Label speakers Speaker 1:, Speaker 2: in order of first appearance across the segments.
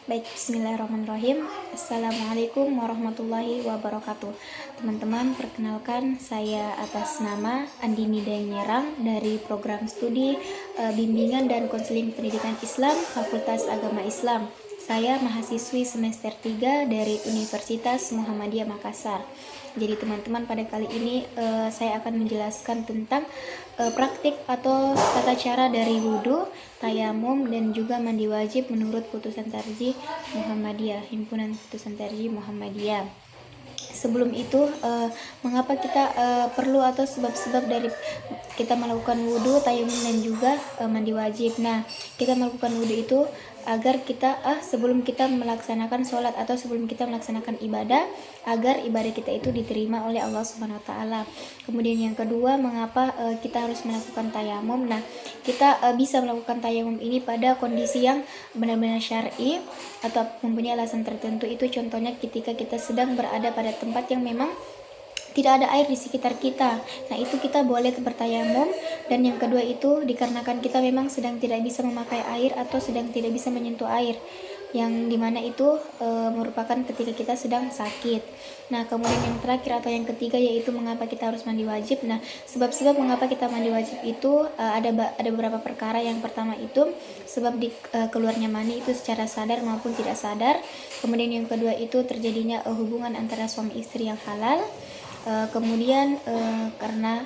Speaker 1: Baik, bismillahirrahmanirrahim. Assalamualaikum warahmatullahi wabarakatuh. Teman-teman, perkenalkan saya atas nama Andini Danyerang dari program studi Bimbingan dan Konseling Pendidikan Islam Fakultas Agama Islam. Saya mahasiswi semester 3 dari Universitas Muhammadiyah Makassar. Jadi teman-teman, pada kali ini saya akan menjelaskan tentang praktik atau tata cara dari wudhu, tayamum, dan juga mandi wajib menurut putusan tarjih Muhammadiyah, himpunan putusan tarjih Muhammadiyah. Sebelum itu, mengapa kita perlu atau sebab-sebab dari kita melakukan wudhu, tayamum, dan juga mandi wajib. Nah, kita melakukan wudhu itu agar kita sebelum kita melaksanakan sholat atau sebelum kita melaksanakan ibadah, agar ibadah kita itu diterima oleh Allah Subhanahu Wa Taala. Kemudian yang kedua, mengapa kita harus melakukan tayamum. Nah, kita bisa melakukan tayamum ini pada kondisi yang benar-benar syar'i atau mempunyai alasan tertentu. Itu contohnya ketika kita sedang berada pada tempat yang memang tidak ada air di sekitar kita. Nah, itu kita boleh bertayamum. Dan yang kedua itu dikarenakan kita memang sedang tidak bisa memakai air atau sedang tidak bisa menyentuh air, yang dimana itu merupakan ketika kita sedang sakit. Nah, kemudian yang terakhir atau yang ketiga yaitu mengapa kita harus mandi wajib. Nah, sebab-sebab mengapa kita mandi wajib itu ada beberapa perkara. Yang pertama itu sebab keluarnya mani itu secara sadar maupun tidak sadar. Kemudian yang kedua itu terjadinya hubungan antara suami istri yang halal. Kemudian karena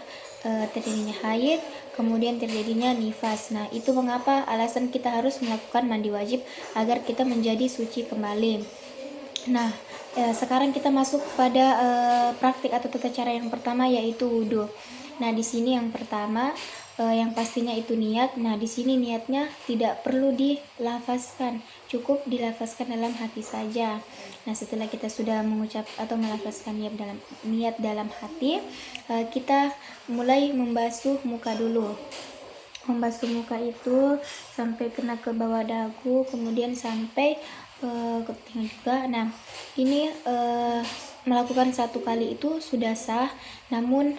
Speaker 1: terjadinya haid, kemudian terjadinya nifas. Nah, itu mengapa alasan kita harus melakukan mandi wajib agar kita menjadi suci kembali. Nah, sekarang kita masuk pada praktik atau tata cara yang pertama yaitu wudhu. Nah, di sini yang pertama yang pastinya itu niat. Nah, di sini niatnya tidak perlu dilafazkan, cukup dilafazkan dalam hati saja. Nah, setelah kita sudah mengucap atau melafazkan niat dalam hati, kita mulai membasuh muka dulu. Membasuh muka itu sampai kena ke bawah dagu, kemudian sampai ke telinga juga. Nah, ini melakukan satu kali itu sudah sah, namun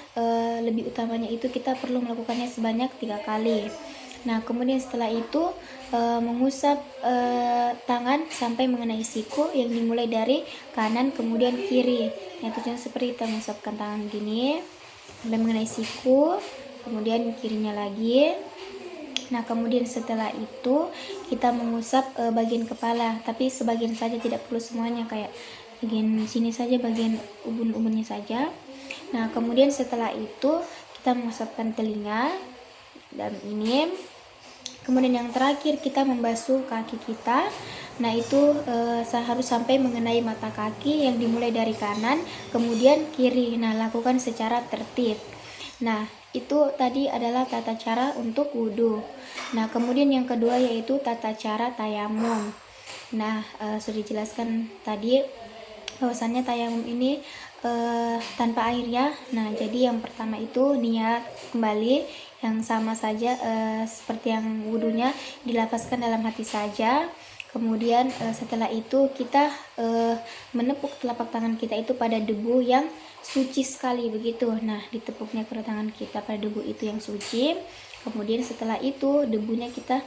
Speaker 1: lebih utamanya itu kita perlu melakukannya sebanyak 3 kali. Nah, kemudian setelah itu mengusap tangan sampai mengenai siku, yang dimulai dari kanan kemudian kiri. Nah, tujuan seperti kita mengusapkan tangan gini sampai mengenai siku, kemudian kirinya lagi. Nah, kemudian setelah itu kita mengusap bagian kepala, tapi sebagian saja, tidak perlu semuanya, kayak bagian sini saja, bagian ubun-ubunnya saja. Nah, kemudian setelah itu kita mengusapkan telinga dan ini. Kemudian yang terakhir kita membasuh kaki kita. Nah, itu harus sampai mengenai mata kaki, yang dimulai dari kanan kemudian kiri. Nah, lakukan secara tertib. Nah, itu tadi adalah tata cara untuk wudhu. Nah, kemudian yang kedua yaitu tata cara tayamum. Nah, sudah dijelaskan tadi bahwasannya tayamum ini tanpa air ya. Nah, jadi yang pertama itu niat kembali, yang sama saja seperti yang wudhunya, dilafazkan dalam hati saja. Kemudian setelah itu kita menepuk telapak tangan kita itu pada debu yang suci sekali begitu. Nah, ditepuknya kedua tangan kita pada debu itu yang suci. Kemudian setelah itu debunya kita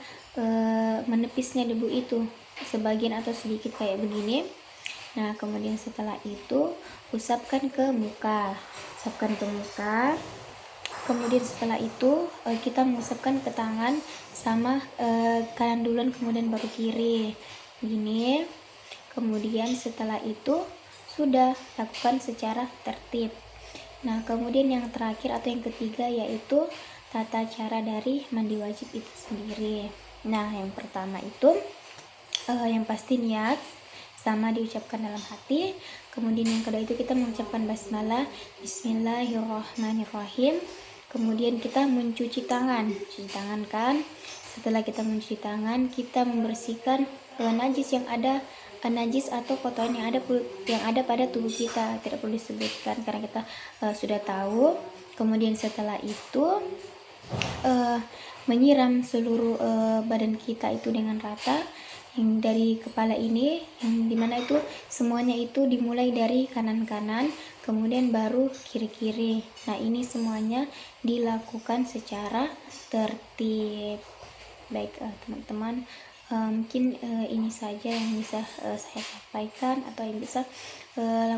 Speaker 1: menepisnya debu itu sebagian atau sedikit kayak begini. Nah, kemudian setelah itu usapkan ke muka. Kemudian setelah itu kita mengusapkan ke tangan, sama kanan duluan kemudian baru kiri begini. Kemudian setelah itu sudah lakukan secara tertib. Nah, kemudian yang terakhir atau yang ketiga yaitu tata cara dari mandi wajib itu sendiri. Nah, yang pertama itu yang pasti niat sama diucapkan dalam hati. Kemudian yang kedua itu kita mengucapkan basmalah, bismillahirrahmanirrahim. Kemudian kita mencuci tangan kan. Setelah kita mencuci tangan, kita membersihkan najis yang ada, najis atau kotoran yang ada pada tubuh kita. Tidak perlu disebutkan karena kita sudah tahu. Kemudian setelah itu menyiram seluruh badan kita itu dengan rata, yang dari kepala ini, yang dimana itu semuanya itu dimulai dari kanan-kanan kemudian baru kiri-kiri. Nah, ini semuanya dilakukan secara tertib. Baik teman-teman, Mungkin ini saja yang bisa saya sampaikan atau yang bisa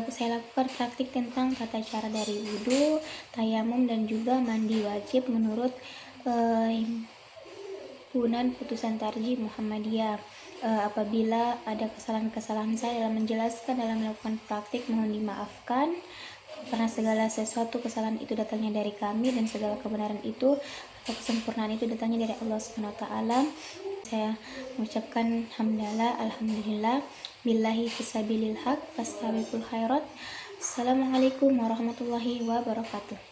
Speaker 1: saya lakukan praktik tentang tata cara dari wudhu, tayamum, dan juga mandi wajib menurut himpunan putusan tarjih Muhammadiyah. Apabila ada kesalahan-kesalahan saya dalam menjelaskan, dalam melakukan praktik, mohon dimaafkan karena segala sesuatu kesalahan itu datangnya dari kami dan segala kebenaran itu atau kesempurnaan itu datangnya dari Allah Subhanahu wa taala. Saya mengucapkan hamdalah, alhamdulillah, billahi fisabilil haq, fastabiqul khairat. Assalamualaikum warahmatullahi wabarakatuh.